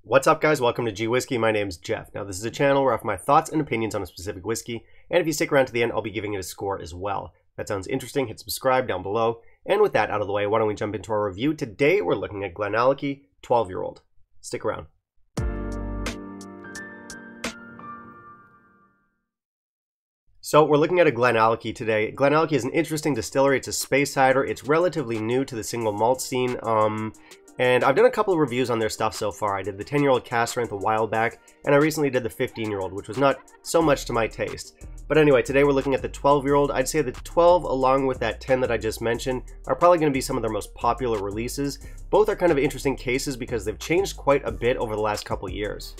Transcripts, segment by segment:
What's up, guys? Welcome to G Whiskey. My name's Jeff. Now, this is a channel where I have my thoughts and opinions on a specific whiskey, and if you stick around to the end, I'll be giving it a score as well. If that sounds interesting, hit subscribe down below. And with that out of the way, why don't we jump into our review? Today, we're looking at GlenAllachie 12-year-old. Stick around. So we're looking at a GlenAllachie today. GlenAllachie is an interesting distillery. It's a Speyside. It's relatively new to the single malt scene. And I've done a couple of reviews on their stuff so far. I did the 10-year-old cask strength a while back, and I recently did the 15-year-old, which was not so much to my taste. But anyway, today we're looking at the 12-year-old. I'd say the 12, along with that 10 that I just mentioned, are probably going to be some of their most popular releases. Both are kind of interesting cases because they've changed quite a bit over the last couple years.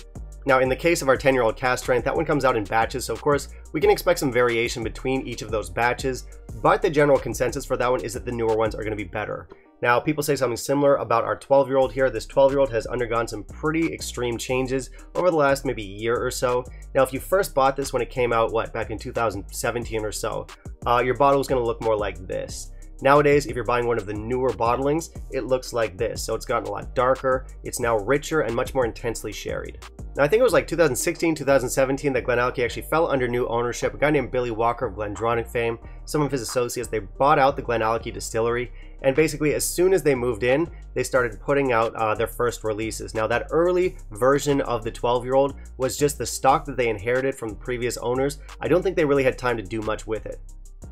Now, in the case of our 10-year-old cask strength, that one comes out in batches, so of course, we can expect some variation between each of those batches, but the general consensus for that one is that the newer ones are going to be better. Now, people say something similar about our 12-year-old here. This 12-year-old has undergone some pretty extreme changes over the last maybe year or so. Now, if you first bought this when it came out, back in 2017 or so, your bottle is going to look more like this. Nowadays, if you're buying one of the newer bottlings, it looks like this. So it's gotten a lot darker, it's now richer and much more intensely sherried. Now, I think it was like 2016, 2017 that GlenAllachie actually fell under new ownership. A guy named Billy Walker of GlenDronach fame, some of his associates, they bought out the GlenAllachie distillery. And basically, as soon as they moved in, they started putting out their first releases. Now, that early version of the 12-year-old was just the stock that they inherited from the previous owners. I don't think they really had time to do much with it.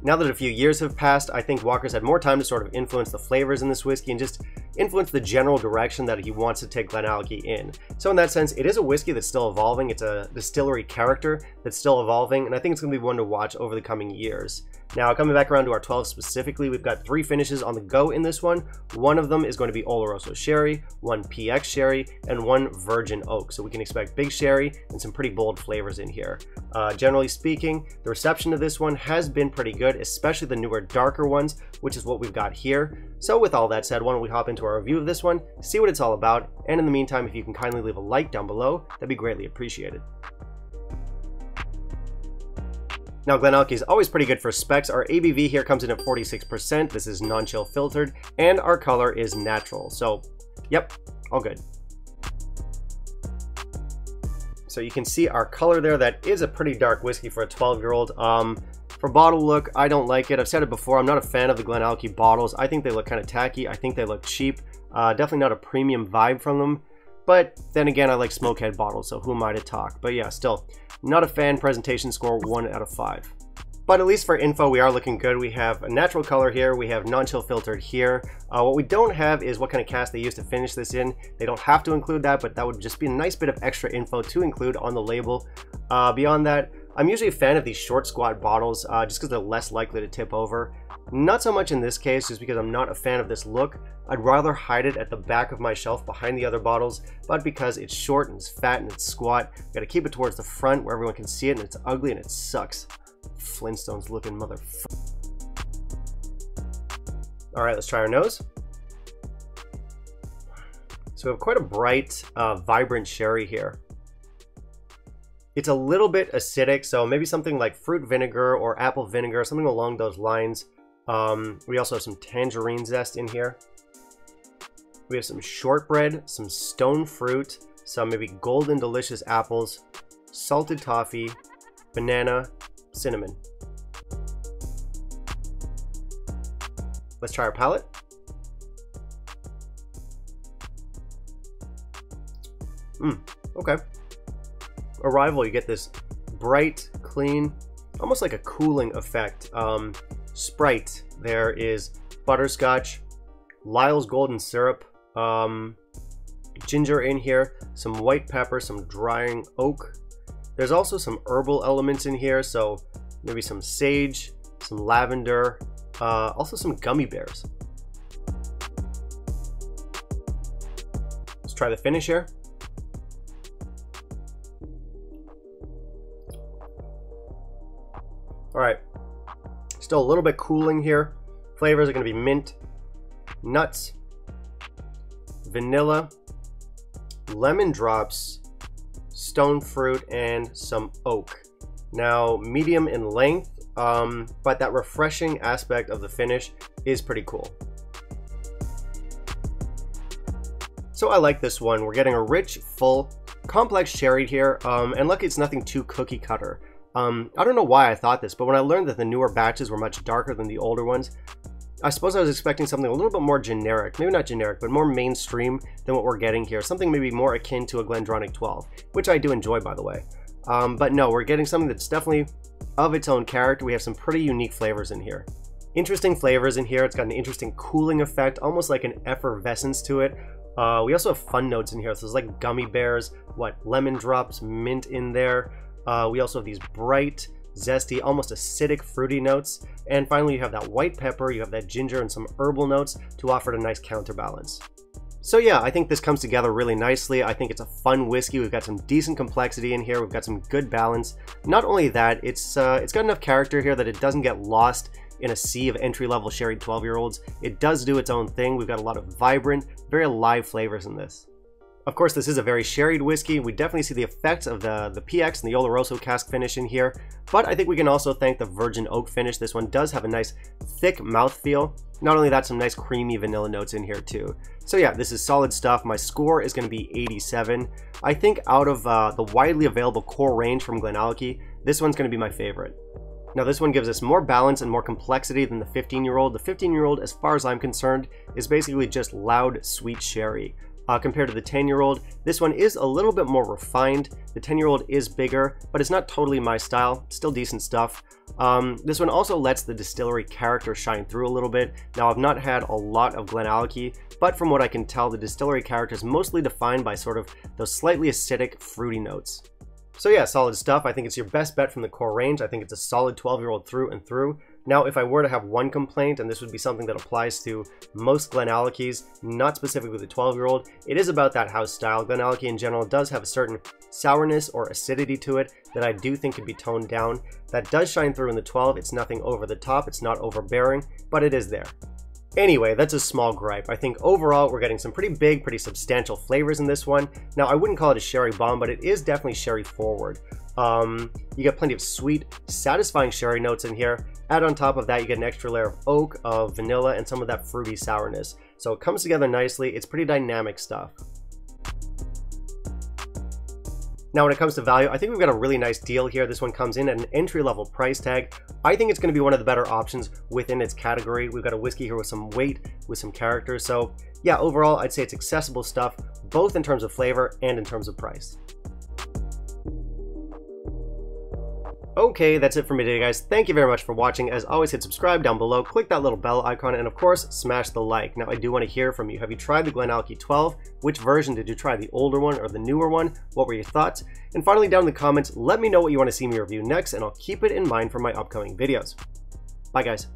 Now that a few years have passed, I think Walker's had more time to sort of influence the flavors in this whiskey and just influence the general direction that he wants to take GlenAllachie in. So in that sense, it is a whiskey that's still evolving. It's a distillery character that's still evolving, and I think it's going to be one to watch over the coming years. Now, coming back around to our 12 specifically, we've got 3 finishes on the go in this one. One of them is going to be Oloroso Sherry, 1 PX Sherry, and 1 Virgin Oak. So we can expect big sherry and some pretty bold flavors in here. Generally speaking, the reception of this one has been pretty good, especially the newer, darker ones, which is what we've got here. So with all that said, why don't we hop into our review of this one, see what it's all about, and in the meantime, if you can kindly leave a like down below, that'd be greatly appreciated. Now, GlenAllachie is always pretty good for specs. Our ABV here comes in at 46%. This is non-chill filtered, and our color is natural. So, yep, all good. So you can see our color there. That is a pretty dark whiskey for a 12-year-old. For bottle look, I don't like it. I've said it before, I'm not a fan of the GlenAllachie bottles. I think they look kind of tacky. I think they look cheap. Definitely not a premium vibe from them. But then again, I like smokehead bottles, so who am I to talk? But yeah, still, not a fan. Presentation score 1 out of 5. But at least for info, we are looking good. We have a natural color here. We have non-chill filtered here. What we don't have is what kind of cask they used to finish this in. They don't have to include that, but that would just be a nice bit of extra info to include on the label. Beyond that, I'm usually a fan of these short squat bottles just because they're less likely to tip over. Not so much in this case, just because I'm not a fan of this look. I'd rather hide it at the back of my shelf behind the other bottles, but because it's short and it's fat and it's squat, gotta keep it towards the front where everyone can see it, and it's ugly and it sucks. Flintstones looking motherfucker. Alright, let's try our nose. So we have quite a bright, vibrant sherry here. It's a little bit acidic, so maybe something like fruit vinegar or apple vinegar, something along those lines. We also have some tangerine zest in here. We have some shortbread, some stone fruit, some maybe golden delicious apples, salted toffee, banana, cinnamon. Let's try our palate. Okay. Arrival, you get this bright, clean, almost like a cooling effect. Sprite, there is butterscotch, Lyle's golden syrup, ginger in here, some white pepper, some drying oak. There's also some herbal elements in here, so maybe some sage, some lavender, also some gummy bears. Let's try the finish here. Alright, still a little bit cooling here. Flavors are going to be mint, nuts, vanilla, lemon drops, stone fruit, and some oak. Now, medium in length, but that refreshing aspect of the finish is pretty cool. So I like this one. We're getting a rich, full, complex sherry here, and lucky it's nothing too cookie cutter. I don't know why I thought this, but when I learned that the newer batches were much darker than the older ones, I suppose I was expecting something a little bit more generic, maybe not generic, but more mainstream than what we're getting here. Something maybe more akin to a GlenDronach 12, which I do enjoy, by the way. But no, we're getting something that's definitely of its own character. We have some pretty unique flavors in here. Interesting flavors in here. It's got an interesting cooling effect, almost like an effervescence to it. We also have fun notes in here. So there's like gummy bears, lemon drops, mint in there. We also have these bright, zesty, almost acidic, fruity notes. And finally, you have that white pepper, you have that ginger and some herbal notes to offer it a nice counterbalance. So yeah, I think this comes together really nicely. I think it's a fun whiskey. We've got some decent complexity in here. We've got some good balance. Not only that, it's got enough character here that it doesn't get lost in a sea of entry-level sherry 12-year-olds. It does do its own thing. We've got a lot of vibrant, very alive flavors in this. Of course, this is a very sherried whiskey. We definitely see the effects of the PX and the Oloroso cask finish in here, but I think we can also thank the virgin oak finish. This one does have a nice thick mouthfeel. Not only that, some nice creamy vanilla notes in here too. So yeah, this is solid stuff. My score is going to be 87. I think out of the widely available core range from GlenAllachie, this one's going to be my favorite. Now this one gives us more balance and more complexity than the 15-year-old. The 15-year-old, as far as I'm concerned, is basically just loud, sweet sherry. Compared to the 10-year-old, this one is a little bit more refined. The 10-year-old is bigger, but it's not totally my style. It's still decent stuff. This one also lets the distillery character shine through a little bit. Now, I've not had a lot of GlenAllachie, but from what I can tell, the distillery character is mostly defined by sort of those slightly acidic, fruity notes. So yeah, solid stuff. I think it's your best bet from the core range. I think it's a solid 12-year-old through and through. Now, if I were to have one complaint, and this would be something that applies to most GlenAllachies, not specifically the 12-year-old, it is about that house style. GlenAllachie in general does have a certain sourness or acidity to it that I do think could be toned down. That does shine through in the 12. It's nothing over the top. It's not overbearing, but it is there. Anyway, that's a small gripe. I think overall we're getting some pretty big, pretty substantial flavors in this one. Now, I wouldn't call it a sherry bomb, but it is definitely sherry forward. You get plenty of sweet, satisfying sherry notes in here. Add on top of that, you get an extra layer of oak, of vanilla, and some of that fruity sourness. So it comes together nicely. It's pretty dynamic stuff. Now, when it comes to value, I think we've got a really nice deal here. This one comes in at an entry-level price tag. I think it's going to be one of the better options within its category. We've got a whiskey here with some weight, with some character. So yeah, overall, I'd say it's accessible stuff, both in terms of flavor and in terms of price. Okay, that's it for me today, guys. Thank you very much for watching. As always, hit subscribe down below, click that little bell icon, and of course, smash the like. Now, I do want to hear from you. Have you tried the GlenAllachie 12? Which version did you try, the older one or the newer one? What were your thoughts? And finally, down in the comments, let me know what you want to see me review next, and I'll keep it in mind for my upcoming videos. Bye, guys.